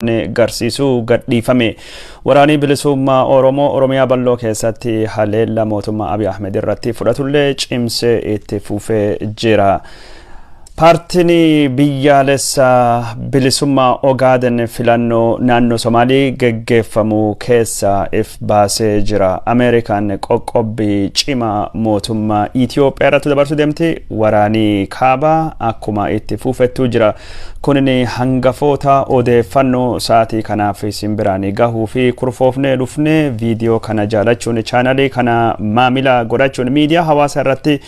garsiisuu gadhiifame waraanii bilisummaa Oromiyaa bal'oo keessatti haleella mootummaa Abiy Ahmed irratti fudhatullee cimsee itti fufee jira. Paartiin biyyaalessaa bilisummaa Ogaaden filannoo naannoo Somaalii geggeeffamu keessa if baasee jira. Ameerikaan qoqqobbii cimaa mootummaa Itoophiyaa irratti dabarsuu deemti. Waraanii kaabaa akkuma itti fufettuu jira. Kunni hangafoota odeeffannoo sa'aatii kanaaf simbiraanii gahuu fi kurfoofnee dhufnee viidiyoo kana jaalachuun chaanalii kana maamila godhachuun miidiyaa hawaasaa irratti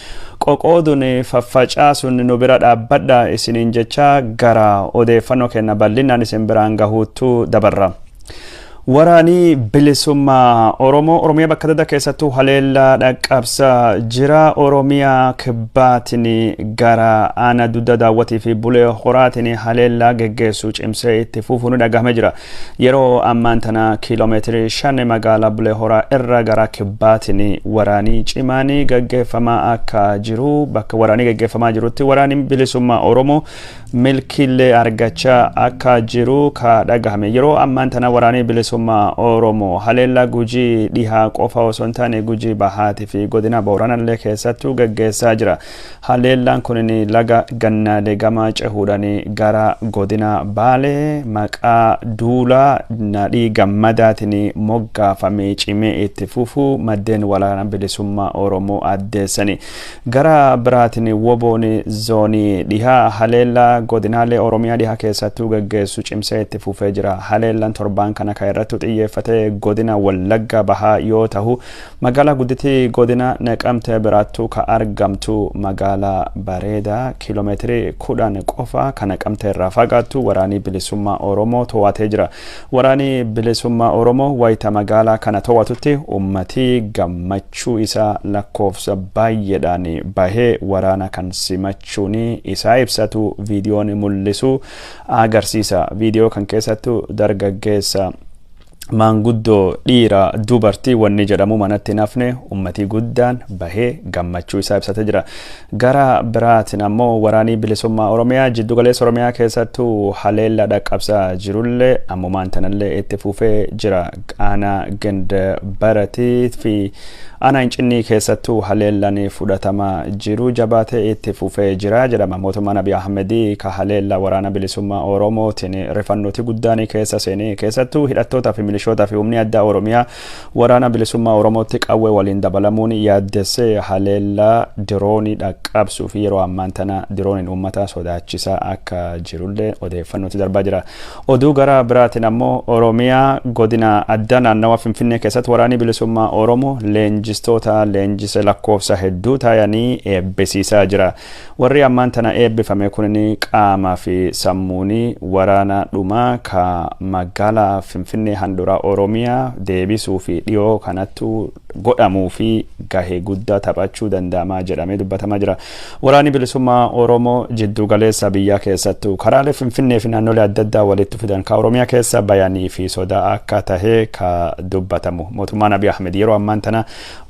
qoqooduun faffacaasuun nu bira dhaabbadha isiniin jecha gara odeeffannoo kenna bal'inaan isin biraan gahuutu dabarra. Waraanii bilisummaa Oromiyaa bakka adda keessattuu haleellaa dhaqqabsaa jira. Oromiyaa kibbaatiin gara aanaa dudda daawwatii fi bulee horaatiin haleellaa geggeessuu cimsee itti fufuun dhagahame jira. Yeroo ammaan tana kiiloomeetirii 5 magaalaa bulee horaa irra gara kibbaatiin waraanii cimaanii geggeeffamaa akka jiru. Bakka waraanii geggeeffamaa jirutti waraaniin bilisummaa Oromoo milkiillee argachaa akka jiru ka dhagahame. Yeroo ammaan tana waraanii bilisummaa Oromoo haleellaa Gujii dhihaa qofa osoo hin taane Gujii bahaatii fi godina Booranallee keessattuu geggeessaa jira. Haleellaan kun laga gannaalee gamaa cehuudhaan gara godina Baalee maqaa duulaa nadhii gammadaatiin moggaafamee cimee itti fufu maddeen waraana bilisummaa Oromoo addeessani. Gara biraatiin woboon zoonii dhihaa haleellaa godinaalee Oromiyaa dhihaa keessattuu geggeessu cimsee itti fufee jira. Haleellaan torbaan kana irratti xiyyeeffatee godina Wallagga bahaa yoo ta'u magaalaa guddittii godina Naqamtee biraattuu ka argamtu magaalaa Bareedaa kiiloomeetirii 10 qofa kan Naqamtee irraa fagaattu waraanii bilisummaa Oromoo to'atee jira. Waraanii bilisummaa Oromoo wayita magaalaa kana to'atutti ummatii gammachuu isaa lakkoofsa baay'eedhaan bahee waraana kan simachuun isaa ibsatu viidiyoon mul'isu agarsiisa. Viidiyoo kan keessattu dargaggeessa maanguddoo dhiira dubartii wanni jedhamu manatti nafne ummatii guddaan bahee gammachuu isaa ibsatee jira. Gara biraatiin ammoo waraanii bilisummaa Oromiyaa jiddu galeessa Oromiyaa keessattuu haleellaa dhaqqabsaa jirullee ammumaan tanallee itti fufee jira. Aanaa ganda baratii fi aanaa Hincinnii keessattuu haleellaan fudhatamaa jiru jabaatee itti fufee jira jedhama. Mootummaan Abiy Ahmed ka haleellaa waraana bilisummaa Oromootiin rifannooti guddaan keessa seenee keessattuu hidhattoota fi milishoota fi humni addaa Oromiyaa waraana bilisummaa Oromootti qawwee waliin dabalamuun yaaddessee haleellaa diroonii dhaqqabsuu fi yeroo ammaan tana dirooniin uummata sodaachisaa akka jirullee odeeffannootti darbaa jira. Oduu gara biraatiin ammoo Oromiyaa godina addaa naannawa Finfinnee keessatti waraanii bilisummaa Oromoo leenjistoota leenjisa lakkoofsa hedduu taayanii eebbisiisaa jira. Warri ammaan tana eebbifame kun qaamaa fi sammuunii waraana dhumaa ka magaalaa Finfinnee handhuraa Oromiyaa deebisuu fi dhiyoo kanattu godhamuu fi gahee guddaa taphachuu danda'amaa jedhamee dubbatamaa jira. Waraanni bilisummaa Oromoo jiddu galeessa biyyaa keessattuu karaalee Finfinnee fi naannolee adda addaa walitti fidan ka Oromiyaa keessa bayanii fi sodaa akka tahee ka dubbatamu. Mootummaan Abiy Ahmed yeroo ammaan tana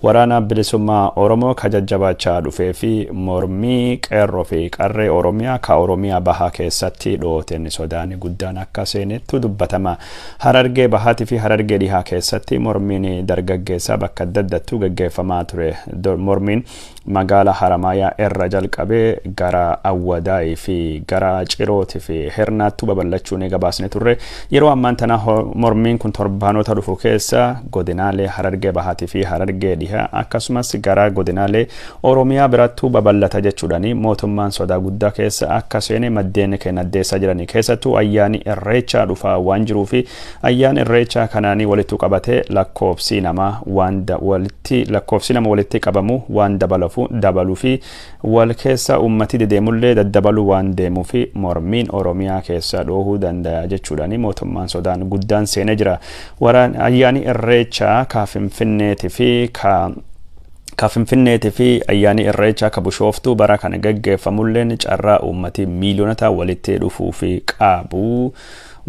waraana bilisummaa Oromoo ka jajjabaachaa dhufee fi mormii qeerroo fi qarree Oromiyaa ka Oromiyaa bahaa keessatti dhooteen sodaan guddaan akka seenettu dubbatama. Harargee bahaatii fi Harargee dhihaa keessatti mormiin dargaggeessaa bakka adda addattuu geggeeffamaa ture. Mormiin magaalaa Haramaayaa irra jalqabee gara Awwadaayii fi gara Cirootii fi Hernaattuu babal'achuun gabaasne turre. Yeroo ammaan tana mormiin kun torbaanota dhufu keessa godinaalee Harargee bahaatii fi Harargee dhihaa akkasumas gara godinaalee Oromiyaa birattuu babal'ata jechuudhaan mootummaan sodaa guddaa keessa akka seene maddeen keenya addeessaa jiranii. Keessattuu ayyaani Irreechaa dhufaa waan jiruu fi ayyaan Irreechaa kanaanii walitti qabatee lakkoofsi nama walitti qabamu waan dabaluu fi wal keessa ummati dedeemullee daddabaluu waan deemuu fi mormiin Oromiyaa keessa dhoohuu danda'a jechuudhaan mootummaan sodaan guddaan seenee jira. Ayyaani Irreechaa ka Finfinneetii fi ayyaani Irreechaa ka Bishooftuu bara kana geggeeffamulleen carraa ummati miiliyoonota walitti dhufuu fi qabu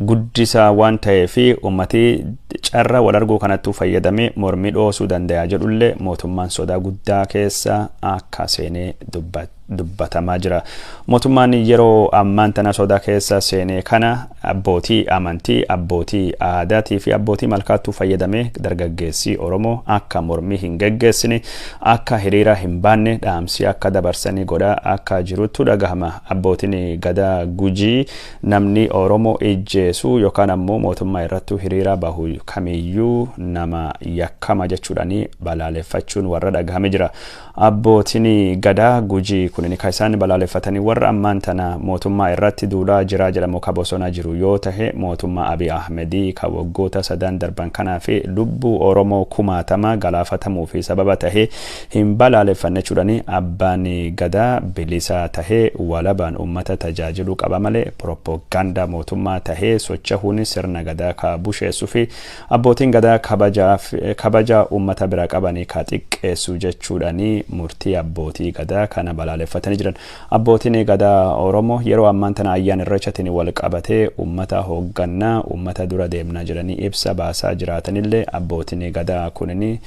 guddisaa waan ta'eef ummati carraa wal arguu kanattuu fayyadamee mormii dhoosuu danda'a jedhullee mootummaan sodaa guddaa keessa akka seenee dubbatamaa jira. Mootummaan yeroo ammaan tana sodaa keessa seenee kana abbootii amantii, abbootii aadaatii fi abbootii malkaattuu fayyadamee dargaggeessi Oromoo akka mormii hin geggeessine, akka hiriira hin baanne dhaamsi akka dabarsanii godhaa akka jirutu dhagahama. Abbootiin Gadaa Gujii namni Oromoo ijjeesuu yookaan ammoo mootummaa irratti hiriira bahu kamiyyuu nama yakkama jechuudhaani balaaleffachuun warra dhagahame jira. Abbootiin Gadaa Gujii kunini kan isaan balaaleffatanii warra ammaan tana mootummaa irratti duulaa jira jedhamu ka bosona jiru yoo tahe mootummaa Abiy Ahmedii ka waggoota sadan darban kanaa fi lubbuu Oromoo kumaatama galaafatamuu fi sababa tahe hin balaaleffanne jechuudhaani abbaan Gadaa bilisa tahe walabaan ummata tajaajiluu qaba malee propaganda mootummaa tahe sochahuun sirna Gadaa ka busheessuu fi abbootiin Gadaa kabaja ummata bira qabanii ka xiqqeessu jechuudhaani murtii abbootii Gadaa kana balaaleffatanii jiran. Abbootiin Gadaa Oromoo yeroo ammaan tana ayyaana irreechaatiin wal qabatee ummata hooggannaa ummata dura deemnaa jiranii ibsa baasaa jiraatanillee abbootiin Gadaa kunini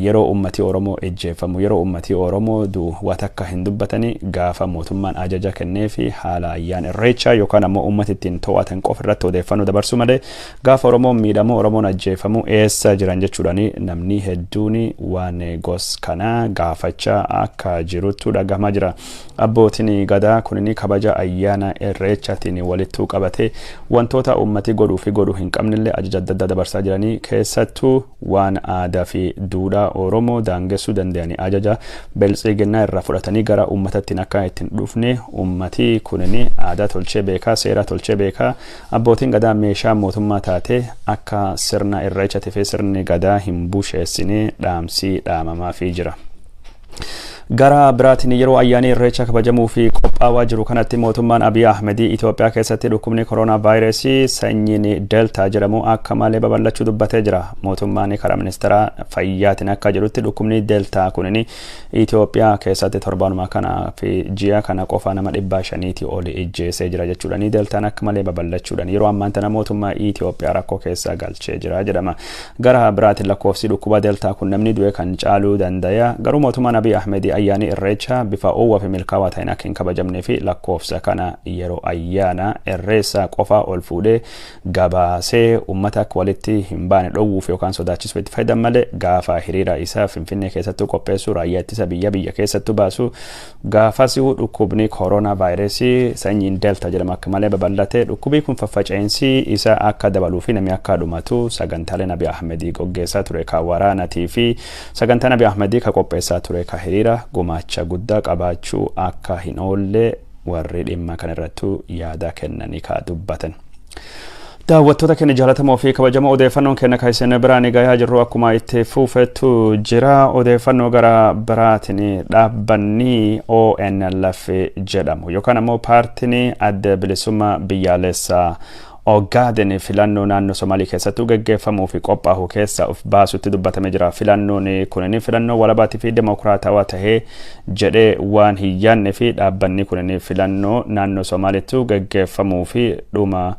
yeroo ummati Oromoo ejjeeffamu yeroo ummati Oromoo watakka hin dubbatanii gaafa mootummaan ajaja kennee fi haala ayyaana irreechaa yookaan ammoo ummati ittiin to'atan qofa irratti odeeffannoo dabarsu malee gaafa Oromoon miidhamu Oromoon ajjeeffamu eessa jiran jechuudhaani namni hedduun waan gos kana gaafachaa akka jirutu dhagahamaa jira. Abbootiin Gadaa kunini kabaja ayyaana irreechaatiin walittuu qabatee wantoota ummati godhuu fi godhuu hin qabnillee ajaja adda addaa dabarsaa jiranii keessattuu waan aadaa fi duudhaa Oromoo daangessuu danda'anii ajaja biltsiginnaa irraa fudhatanii gara ummatatti akka ittiin dhufne ummati kunini aadaa tolchee beekaa seera tolchee beekaa abbootiin Gadaa meeshaa mootummaa taate akka sirna irreechaatii fi sirni Gadaa hin busheessine dhaamsii dhaamamaa fi jira. Gara biraatiin yeroo ayyaana irreechaa kabajamuu fi qophaa'aa jiru kanatti mootummaan Abiy Ahmedii Itoophiyaa keessatti dhukkubni koronaa vaayirasii sanyiin Delta jedhamu akka malee babal'achuu dubbatee jira. Mootummaan karaa ministeera fayyaatiin akka jedhutti dhukkubni Delta kunini Itoophiyaa keessatti torbaanuma kana fi ji'a kana qofa nama 500 oli ijjeesee jira jechuudhaani Deltaan akka malee babal'achuudhaan yeroo ammaan tana mootummaa Itoophiyaa rakkoo keessa galchee jira jedhama. Gara biraatiin lakkoofsi dhukkuba Delta kun namni du'e kan caaluu danda'a. Garuu mootummaan Abiy Ahmedii ayyaani irreecha bifa oowwaa fi milkaawaa ta'een akka hin kabajamnee fi lakkoofsa kana yeroo ayyaana irreessa qofa ol fuudhee gabaasee ummata akka walitti hin baane dhowwuuf yookaan sodaachisuuf itti fayyadamu malee gaafa hiriira isaa Finfinnee keessattuu qopheessuu raayyaa ittisa biyya keessattuu baasu gaafasiu dhukkubni koronaa vaayirasii sanyiin Delta jedhamu akka malee babal'ate dhukkubii kun faffaca'insi isa akka dabaluu fi namni akka dhumatu sagantaaleen Abiy Ahmedii gaggeessaa ture ka waraanatii fi sagantaan Abiy Ahmedii ka qopheessaa ture ka hiriira gumaacha guddaa qabaachuu akka hin oolle warri dhimma kanarratti yaada kennanii ka dubbatan. Daawwattoota keenya jaallatamoo fi kabajamoo odeeffannoon keenya kaayiseen biraan gahaa jirru akkuma itti fufetu jira. Odeeffannoo gara biraatiin dhaabbanni ONLF jedhamu yookaan ammoo paartiin adda bilisummaa biyyaalessaa Ogaden filannoo naannoo Somaalii keessatti gaggeeffamuu fi qophaa'uu keessa of baasutti dubbatame jira. Filannoon kunini filannoo walabaatii fi demokraatawaa tahee jedhee waan hin yaadne fi dhaabbanni kunini filannoo naannoo Somaaliitti gaggeeffamuu fi dhuma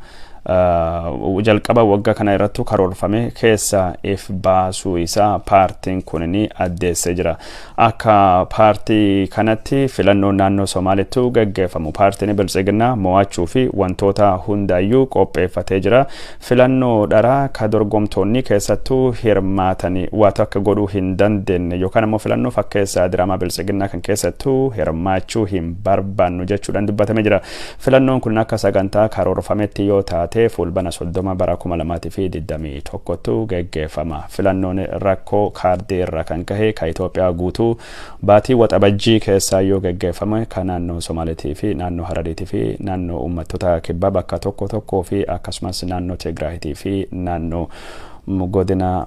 jalqaba waggaa kana irratti karoorfame keessa if baasuu isaa paartiin kunini addeessee jira. Akka paartii kanatti filannoo naannoo Somaaliitti gaggeeffamu paartiin biltsiginnaa mo'achuu fi wantoota hundaayyuu qopheeffatee jira. Filannoo dharaa ka dorgomtoonni keessattuu hirmaatanii waan akka godhuu hin dandeenye yookaan ammoo filannoo fakkeessaa diraamaa biltsiginnaa kan keessattuu hirmaachuu hin barbaannu jechuudhaan dubbatame jira. Filannoon kun akka sagantaa karoorfametti yoo taate fulbana 30 bara 2021 gaggeeffama. Filannoon rakkoo kaardii irraa kan kahe ka Itoophiyaa guutuu baatii waxabajjii keessaa yoo gaggeeffame kan naannoo Somaaliitii fi naannoo Harariitii fi naannoo uummattoota kibbaa bakka tokko fi akkasumas naannoo Tigraayitii fi naannoo godina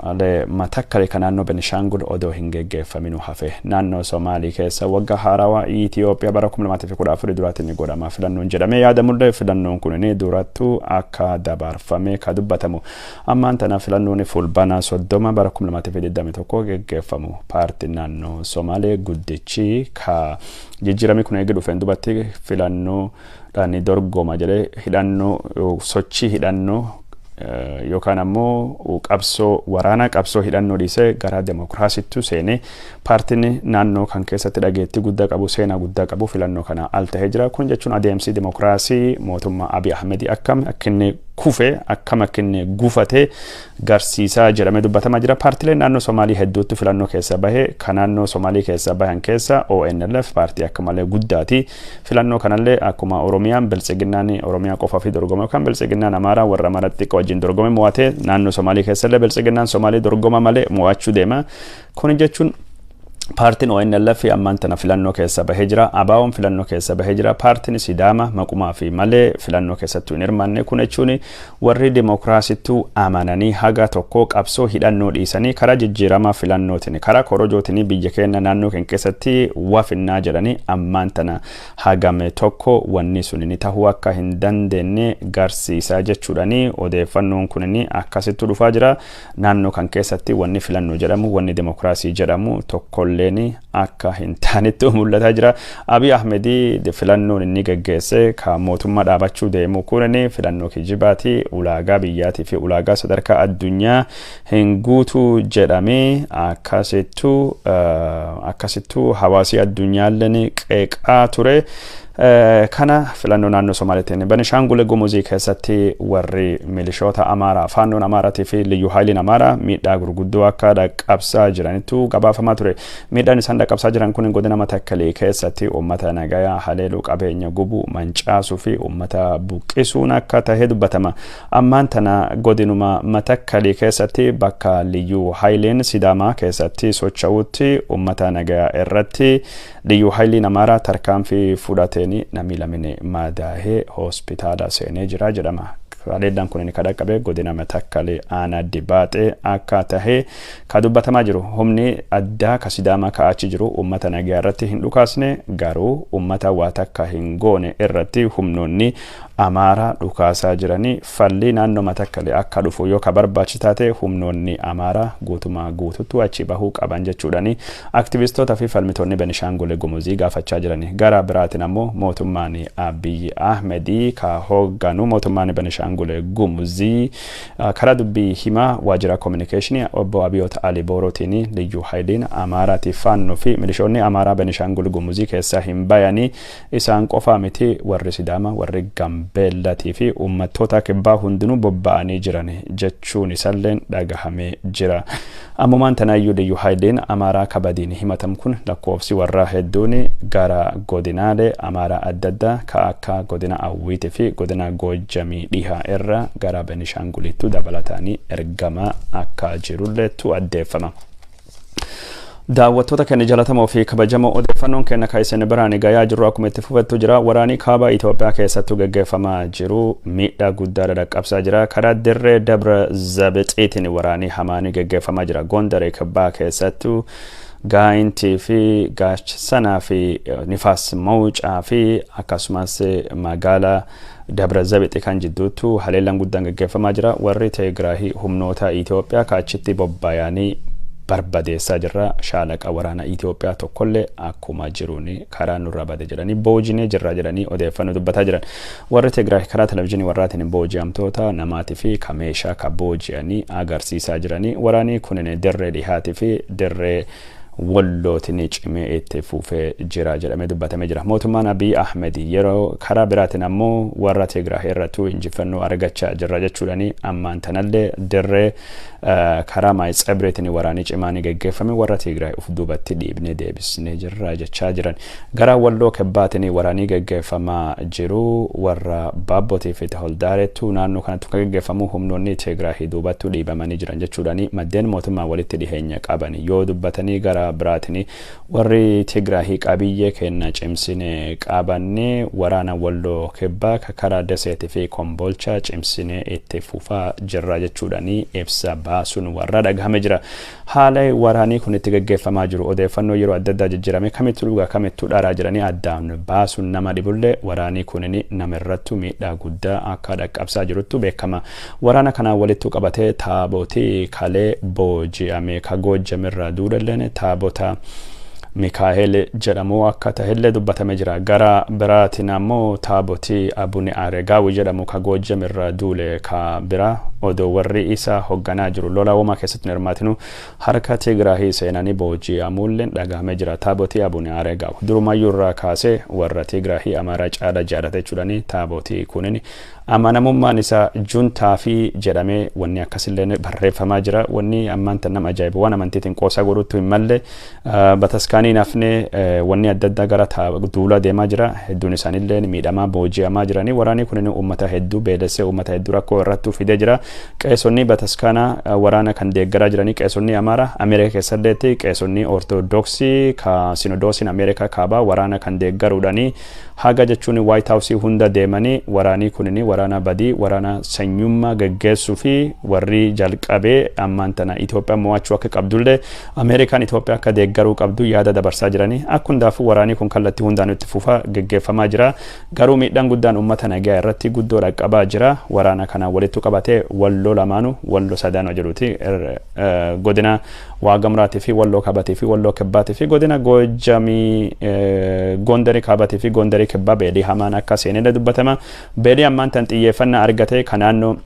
Matakkale kan naannoo Benishangul odoo hin gaggeeffaminu hafe. Naannoo Somaalii keessa waggaa haarawaa Itoophiyaa bara 2014 duraatiin godhama filannoon jedhamee yaadamullee filannoon kunini durattuu akka dabarfame ka dubbatamu. Ammaan tana filannoon fulbana 30 bara 2021 gaggeeffamu. Paartiin naannoo Somaalee guddichi ka jijjiirame kun eegee dhufeen dubatti filannoo dhani dorgoma jedhee hidhannoo sochii hidhannoo yookaan ammoo qabsoo waraana qabsoo hidhannoo dhiisee gara demokiraasiitti seenee paartiin naannoo kan keessatti dhageettii guddaa qabu seenaa guddaa qabu filannoo kana al tahee jira. Kun jechuun adeemsi demokiraasii mootummaa Abiy Ahmed akkam akkinni kufe akkam akkinni gufatee garsiisaa jedhamee dubbatamaa jira. Paartileen naannoo Somaalii hedduutti filannoo keessa bahe kan naannoo Somaalii keessa bahan keessa ONLF paartii akka malee guddaati. Filannoo kanallee akkuma Oromiyaan biltsiginnaan Oromiyaa qofaa fi dorgoma yookaan biltsiginnaan Amaaraa warra Amaaratti wajjin dorgome mo'atee naannoo Somaalii keessallee biltsiginnaan Somaalii dorgoma malee mo'achuu deema. Kun jechuun paartiin ONLF ammaan tana filannoo keessa bahee jira. ABO'n filannoo keessa bahee jira. Paartiin Sidaama maqumaa fi malee filannoo keessattuu hin hirmaanne. Kun jechuun warri demokiraasittuu amananii haga tokko qabsoo hidhannoo dhiisanii karaa jijjiiramaa filannootiin karaa korojootiin biyya keenya naannoo keenya keessatti wafinnaa jedhanii ammaan tana hagame tokko wanni sun ni tahuu akka hin dandeenye garsiisaa jechuudhani odeeffannoon kun akkasitti dhufaa jira. Naannoo kan keessatti wanni filannoo jedhamu wanni demokiraasii jedhamu tokko leeni akka hin taanetti mul'ataa jira. Abiy Ahmed filannoon inni gaggeesse ka mootummaa dhaabachuu deemu kunni filannoo kijibaati ulaagaa biyyaatii fi ulaagaa sadarkaa addunyaa hin guutuu jedhamee akkasittuu hawaasii addunyaallee qeeqaa ture. Kana filannoo naannoo Somaaliitiin Benishangul Gumuzii keessatti warri milishoota Amaaraa faannoon Amaaraatii fi Liyyuu Haayiliin Amaaraa miidhaa gurguddoo akka dhaqqabsaa jiranitu gabaafamaa ture. Miidhaan isaan dhaqqabsaa jiran kun godina Matakkalii keessatti uummata nagayaa haleeluu qabeenya gubuu mancaasuu fi uummata buqqisuun akka tahee dubbatama. Ammaan tana godinuma Matakkalii keessatti bakka Liyyuu Haayiliin Sidaamaa keessatti socho'uutti uummata nagayaa irratti Liyyuu Haayiliin Amaaraa tarkaanfii fudhate namni lamine maadaahee hospitaala seenee jira jedhama. Haleellaan kun kan dhaqqabe godina Matakkalee aanaa Dibaaxee akka tahee ka dubbatamaa jiru. Humni addaa ka Sidaamaa ka'achi jiru uummata nagaa irratti hin dhukaasne garuu uummata waa takka hin goone irratti humnoonni Amaaraa dhukaasaa jiranii falli naannoo Matakkalee akka dhufu yoo ka barbaachisu taate humnoonni Amaaraa guutumaa guututti achi bahuu qaban jechuudhani aktivistoota fi falmitoonni Benishangul Gumuzii gaafachaa jiranii. Gara biraatiin ammoo mootummaan Abiy Ahmed ka hoogganu mootummaan Benishangul Gumuzii karaa dubbii himaa waajjira communication obbo Abiyoot Ali Boorootiin Liyyuu Haayiliin Amaaraati faannoo fi milishoonni Amaaraa Benishangul Gumuzii keessa hin bayanii isaan qofa miti warri Sidaama warri Gambeellatii fi uummattoota kibbaa hundinuu bobba'anii jiran jechuun isalleen dhagahamee jira. Ammumaan tanaayyuu Liyyuu Haayiliin Amaaraa kabadiin himatam kun lakkoofsi warraa hedduun gara godinaalee Amaaraa adda addaa ka akka godina Awwiitii fi godina Goojjamii dhihaa irra gara Benishangulitti dabalataanii ergamaa akka jirulleetu addeeffama. Daawwattoota keenya jalatamoo fi kabajamoo odeeffannoon keenya kaayisen biraan gayaa jiru akkuma itti fufettu jira. Waraanii kaaba Itoophiyaa keessattuu gaggeeffamaa jiru miidhaa guddaa dhaqqabsaa jira. Karaa dirree Dabra Zabixiitiin waraanii hamaanii gaggeeffamaa jira. Gondaree kibbaa keessattuu Gaayintii fi Gaachsanaa fi Nifaas Mawucaa fi akkasumas magaalaa Dabra Zabixii kan jidduutti haleellaan guddaan gaggeeffamaa jira. Warri Tigraay humnoota Itoophiyaa kaachitti bobbaayanii barbadeessaa jirra. Shaalaqa waraana Itoophiyaa tokkollee akkuma jiruun karaa nurra bade jedhanii boojinee jirra jedhanii odeeffannoo dubbataa jiran. Warri Tigraay karaa televezyiinii warraatiin booji'amtoota namaatii fi kameeshaa ka booji'anii agarsiisaa jiranii. Waraanii kunin dirree dhihaatii fi dirree wallootiin cimee itti fufee jira jedhamee dubbatamee jira. Mootummaan Abiy Ahmed yeroo karaa biraatiin ammoo warra Tigraay irrattuu injifannoo argachaa jirra jechuudhani ammaan tanallee dirree karaa Maayitsabreetiin waraanii cimaanii gaggeeffame warra Tigraay uf duubatti dhiibnee deebisnee jirra jechaa jiran. Gara walloo kibbaatiin waraanii gaggeeffamaa jiru warra Baabbotii fi Taholdaareettu naannoo kanatti kan gaggeeffamu humnoonni Tigraay duubatti dhiibamanii jiran jechuudhani maddeen mootummaa walitti dhiheenya qaban yoo dubbatanii gara biraatini warri Tigraay qabiyyee kenna cimsine qabanne waraana walloo kibbaa karaa Daseetii fi Kombolcha cimsine itti fufaa jirra jechuudhani ibsa baasuun warra dhagahame jira. Haala waraanii kun itti gaggeeffamaa jiru odeeffannoo yeroo adda addaa jijjiirame kamittuu dhugaa kamittuu dharaa jiranii addaan baasuun nama dhibullee waraanii kunini namirrattu miidhaa guddaa akka dhaqqabsaa jiruttu beekama. Waraana kanaan walittu qabatee taabotii kalee booji'ame ka Goojjamirraa duudalleen taabota Mikaa'el jedhamu akka tahillee dubbatame jira. Gara biraatiin ammoo taabotii Abune Areegaawi jedhamu ka Goojjamirraa duule ka bira odoo warri isa hoogganaa jiru lola uumaa keessatti hirmaatinu harka Tigraahii seenanii booji'amuulleen dhagahamee jira. Taabotii Abune Areegaa durumayyuu irraa kaasee warra Tigraahii Amaaraa caala jaallata jechuudhaani taabotii kunin amanamummaan isaa juntaa fi jedhamee wanni akkasillee barreeffamaa jira. Wanni ammaan tan nama ajaa'ibu waan amantiitiin qoosaa godhutti hin malle bataskaanii nafne wanni adda addaa gara duula deemaa jira. Hedduun isaaniillee miidhamaa booji'amaa jiranii. Waraanni kunin uummata hedduu beelessee uummata hedduu rakkoo irratti fidee jira. Qeessonni bataskaanaa waraana kan deeggaraa jiranii qeessonni Amaaraa Ameerikaa keessatti qeessonni Ortodoksii ka Sinodoosiin Ameerikaa kaabaa waraana kan deeggaruudhaanii haga jechuun White House hunda deemanii waraanii kunin waraana badii waraana sanyummaa gaggeessuu fi warri jalqabee ammaan tana Itoophiyaa mo'achuu akka qabdullee Ameerikaan Itoophiyaa akka deeggaruu qabdu yaada dabarsaa jiranii. Akkundaafuu waraanii kun kallattii hundaan itti fufaa gaggeeffamaa jira. Garuu miidhaan guddaan uummata nagaa irratti guddoo dhaqqabaa jira. Waraana kana walitti qabatee walloo lamaanuu walloo sadaan jedhuti godina Waagamraatii fi walloo kabatii fi walloo kibbaatii fi godina Goojamii Gondarii kabatii fi Gondarii kibbaa beelii hamaan akka seenee dubbatama. Beelii ammaan tan xiyyeeffannaa argatee kan naannoo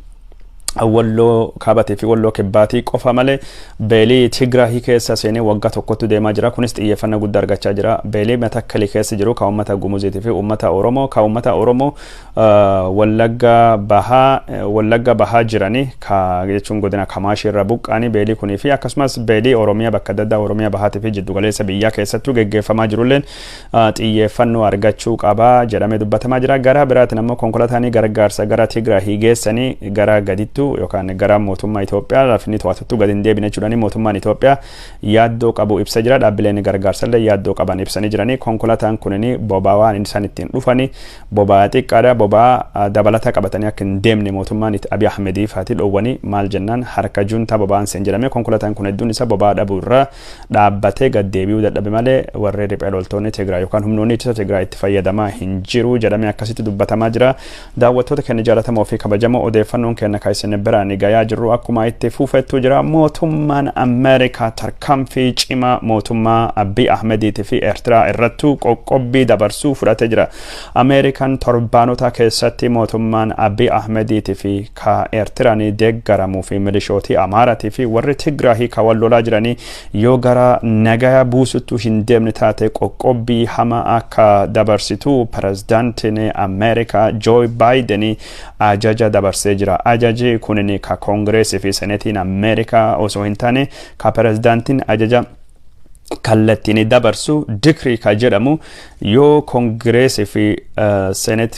walloo kabatii fi walloo kibbaatii qofa malee beelii Tigraahii keessa seenee waggaa tokkotti deemaa jira. Kunis xiyyeeffannaa guddaa argachaa jira. Beelii Matakkali keessa jiru ka uummata Gumuziitii fi uummata Oromoo Wallagga bahaa jiranii ka jechuun godina Kamaashii irra buqqaanii beelii kunii fi akkasumas beelii Oromiyaa bakka adda addaa Oromiyaa bahaatii fi jiddu galeessa biyyaa keessattuu gaggeeffamaa jirulleen xiyyeeffannoo argachuu qabaa jedhamee dubbatamaa jira. Gara biraatiin ammoo konkolaataanii gargaarsa gara Tigraahii geessanii gara gaditti yookaan gara mootummaa Itoophiyaa lafni to'attu gadi hin deebine jechuudhaani mootummaan Itoophiyaa yaaddoo qabu ibsa jira. Dhaabbileen gargaarsallee yaaddoo qaban ibsanii jiranii. Konkolaataan kunin boba'aa waan isaan ittiin dhufanii boba'aa xiqqaadha. Boba'aa dabalata qabatanii akka hin deemne mootummaan Abiy Ahmedii faati dhoowwanii maal jennaan harka juntaa boba'aan seen jedhamee konkolaataan kun hedduun isa boba'aa dhabuu irraa dhaabbatee gad deebi'uu dadhabe malee warri riphee loltoonni Tigraay yookaan humnoonni ittisa Tigraay itti fayyadamaa hin jiru jedhamee akkasitti dubbatamaa jira. Daawwattoota keenya jaallatamoo fi kabajamoo odeeffannoon keenya kaayisanii biraan gayaa jirru akkuma itti fufettu jira. Mootummaan Ameerikaa tarkaanfii cimaa mootummaa Abiy Ahmediitii fi Eertiraa irrattuu qoqqobbii dabarsuu fudhatee jira. Ameerikaan torbaanota keessatti mootummaan Abiy Ahmediitii fi ka Eertiraan deeggaramuu fi milishootii Amaaraatii fi warri Tigraahii ka wallolaa jiranii yoo gara nagaa buusuttu hin deemne taate qoqqobbii hamaa akka dabarsitu pirezidaantiin Ameerikaa Joo Baayiden ajaja dabarsee jira. Ajaji kunin ka Kongireesii fi Seneetiin Ameerikaa osoo hin taane ka pirezidaantiin ajaja kallattiin dabarsu dikrii ka jedhamu yoo Kongireesii fi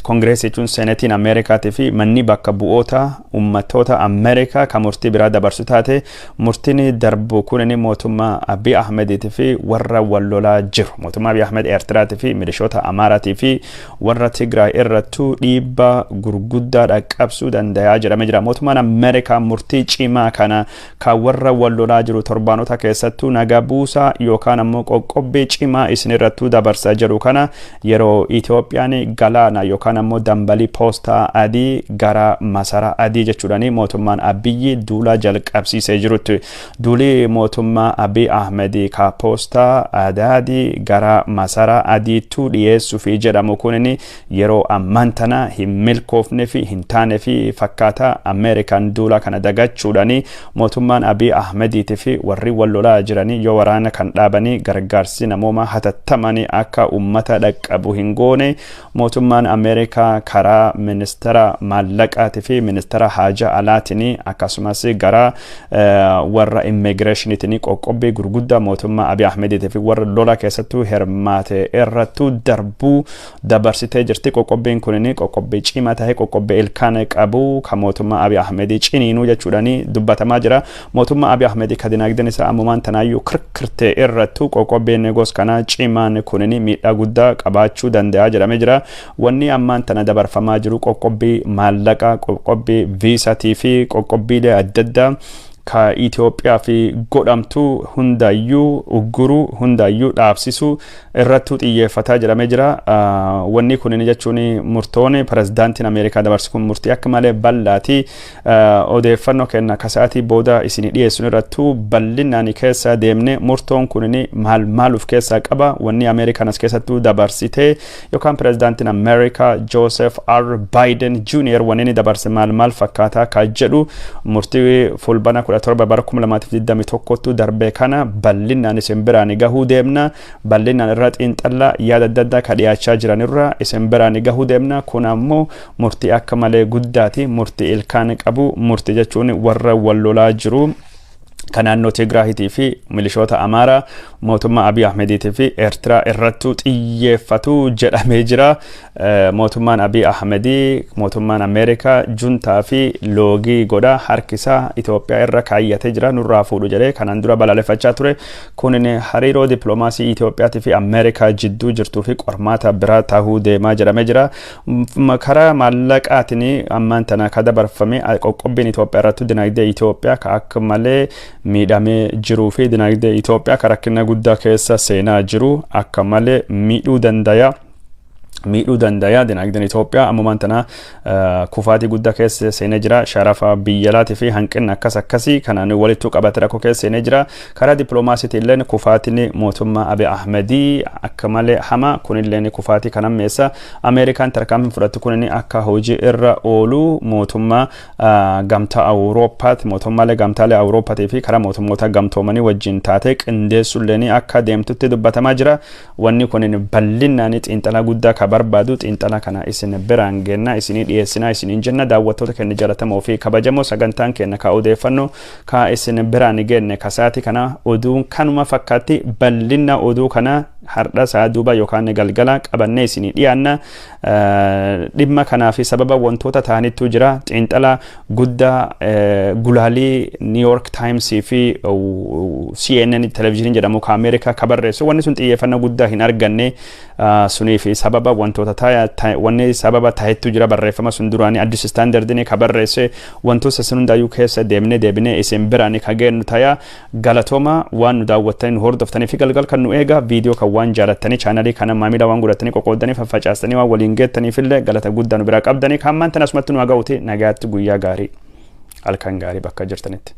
Kongireesii jechuun Seneetiin Ameerikaatii fi manni bakka bu'oota uummattoota Ameerikaa ka murtii biraa dabarsu taate murtiin darbu kunin mootummaa Abiy Ahmediitii fi warra wallolaa jiru mootummaa Abiy Ahmed Eertiraatii fi milishoota Amaaraatii fi warra Tigraay irrattuu dhiibbaa gurguddaa dhaqqabsuu dandayaa jedhamee jira. Mootummaan Ameerikaa murtii cimaa kana ka warra wallolaa jiru torbaanota keessattuu nagaa buusaa yookaan ammoo qoqqobbii cimaa isinirrattuu dabarsaa jiru kana yeroo Itoophiyaan galaana yookaan ammoo dambalii poostaa adii gara masaraa adii jechuudhaani mootummaan Abiyyi duula jalqabsiisee jirutti duuli mootummaa Abiy Ahmedii ka poostaa adii gara masaraa adiitu dhiyeessuu fi jedhamu kunin yeroo ammaan tana hin milkoofne fi hin taane fi fakkaata. Ameerikaan duula kana dagachuudhaani mootummaan Abiy Ahmediitii fi warri wallolaa jiranii yoo waraana kan dhaabanii gargaarsi namooma hatattamanii akka uummata dhaqqabu hin goone mootummaan Ameerikaa karaa ministeera maallaqaatii fi ministeera haajaa alaatiin akkasumas gara warra immigireeshiniitiin qoqqobbii gurguddaa mootummaa Abiy Ahmediitii fi warra lola keessattuu hirmaate irrattuu darbuu dabarsitee jirti. Qoqqobbiin kunin qoqqobbii cimaa ta'e qoqqobbii ilkaan qabu ka mootummaa Abiy Ahmedii ciniinuu jechuudhaani dubbatamaa jira. Mootummaa Abiy Ahmedii ka dinagdeen isaa ammumaan tanaayyuu kirkirtee irrattuu qoqqobbiin gosa kana cimaan kunin miidhaa guddaa qabaachuu danda'a jedhamee jira. Wanni ammaan tana dabarfamaa jiru qoqqobbii maallaqaa qoqqobbii viisaatii fi qoqqobbiilee adda addaa ka Itoophiyaa fi godhamtu hundayyuu ugguru hundayyuu dhaabsisu irrattu xiyyeeffataa jedhamee jira. Wanni kun inni jechuun murtoon pirezidaantiin Ameerikaa dabarsu kun murtii akka malee bal'aati. Odeeffannoo kenna kasaatii booda isin dhiyeessuun irrattu bal'inaan keessa deemne murtoon kun inni maal of keessaa qaba wanni Ameerikaan as keessattuu dabarsite yookaan pirezidaantiin Ameerikaa Joseph R. Biden Jr. wanni inni dabarse maal fakkaataa ka jedhu murtii fulbana 17 bara 2021 darbee kana bal'inaan isin biraan gahuu deemna. Bal'inaan irra xiinxalla yaada adda addaa ka dhiyaachaa jiran irra isin biraan gahuu deemna. Kun ammoo murtii akka malee guddaati. Murtii ilkaan qabu. Murtii jechuun warra wal lolaa jiru kan naannoo Tigraahiitii fi milishoota Amaaraa mootummaa Abiy Ahmediitii fi Eertiraa irrattu xiyyeeffatu jedhamee jira. Mootummaan Abiy Ahmedii mootummaan Ameerikaa juntaa fi loogii godha harkisaa Itoophiyaa irra kaayyatee jira nurraa fuudhu jedhee kanaan dura balaaleffachaa ture. Kun hariiroo dippiloomaasii Itoophiyaatii fi Ameerikaa jidduu jirtuu fi qormaata biraa tahuu deemaa jedhamee jira. Karaa maallaqaatiin ammaan tana ka dabarfame qoqqobbiin Itoophiyaa irrattu dinagdee Itoophiyaa ka akka malee miidhamee jiruu fi dinagdee Itoophiyaa ka rakkina guddaa keessa seenaa jiru akka malee miidhuu dandaya dinagdeen Itoophiyaa ammumaan tana kufaatii guddaa keessa seenee jira. Sharafa biyyalaatii fi hanqinni akkasii kanaan walitti qabatee rakkoo keessa seenee jira. Karaa dippiloomaasiitiin illee kufaatiin mootummaa Abiy Ahmedii akka malee hama. Kunillee kufaatii kan ammeessa Ameerikaan tarkaanfii fudhattu kun akka hojii irra oolu mootummaa gamtaa Awurooppaati mootummaalee gamtaalee Awurooppaatii fi karaa mootummoota gamtoomanii wajjin taatee qindeessullee akka deemtutti dubbatamaa jira. Wanni kun bal'inaan xiinxalaa guddaa barbaadu xiinxala kana isin biraan geenna isinii dhiyeessina isiniin jenna daawwattoota keenya jaallatamoo fi kabajamoo sagantaan keenya ka odeeffannoo ka isin biraan geenne kasaati kana oduun kanuma fakkaatti bal'ina oduu kana har'a saa duuba yookaan galgala qabannee isinii dhiyaanna. Dhimma kanaa fi sababa wantoota ta'anittu jira xiinxala guddaa gulaalii New York Times fi CNN televiziyoon jedhamu ka Ameerikaa ka barreessu wanni sun xiyyeeffannoo guddaa hin arganne sunii fi sababa wantoota wanni sababa ta'ettu jira barreeffama sun duraanii Addis Standardin ka barreesse wantoota sun hundaayyuu keessa deebinee isin biraan ka geennu ta'aa galatooma waan nu daawwattanii hordoftanii fi galgal kan nu eega viidiyoo kan waan jaalattanii chaanalii kana maamila waan godhatanii qoqqoodanii faffacaastanii waan waliin geettaniif illee galata guddaa nu bira qabdanii kan ammaan tan asumatti nu haga'uti nagaatti guyyaa gaarii halkan gaarii bakka jirtanitti.